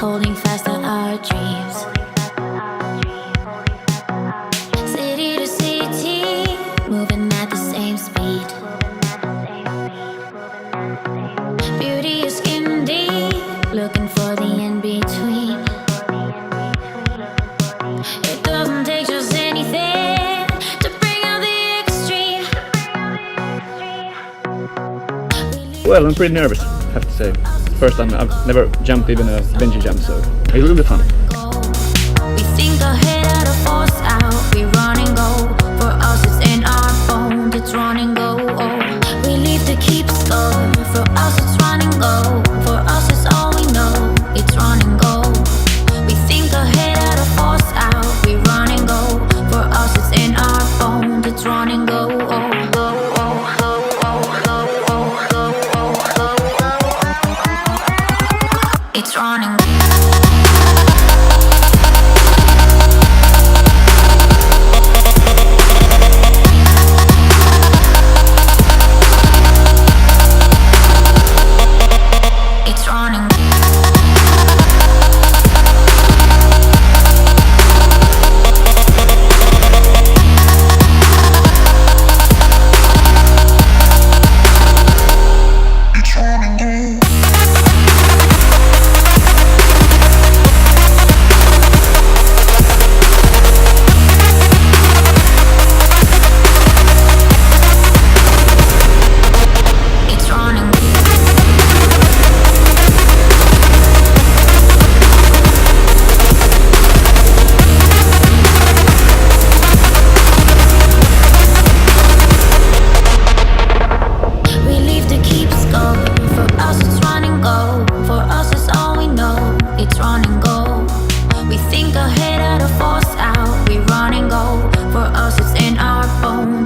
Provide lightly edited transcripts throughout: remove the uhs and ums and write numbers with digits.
holding fast on our dreams. City to city, moving at the same speed. Beauty is skin deep, looking for the in-between. It doesn't take just anything to bring out the extreme. Well, I'm pretty nervous, I have to say. First time, I've never jumped even a bungee jump, so it will be fun. We think ahead out of force out. We run and go. For us it's in our bones. It's run and go. We leave to keep score. For us it's run and go. For us it's all we know. It's run and go. We think ahead out of force out. We run and go. For us it's in our bones. It's run and go. It's running. It's running.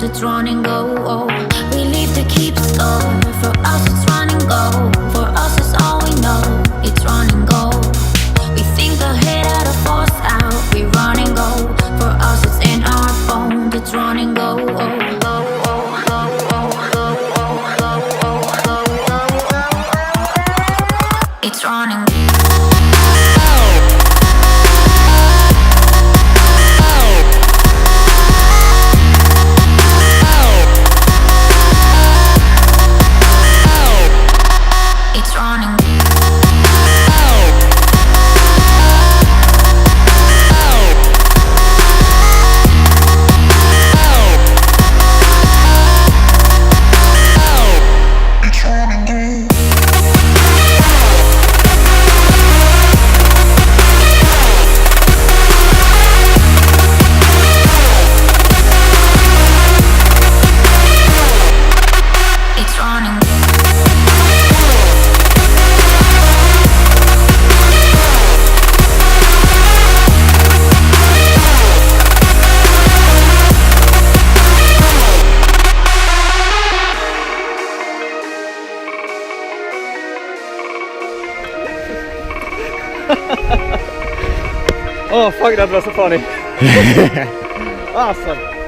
It's run and go. We leave to keep score. For us it's run and go. For us it's all we know. It's run and go. We think ahead out of force out. We run and go. For us it's in our bones. It's run and go. It's running. It's running. Oh fuck, that was so funny. Awesome.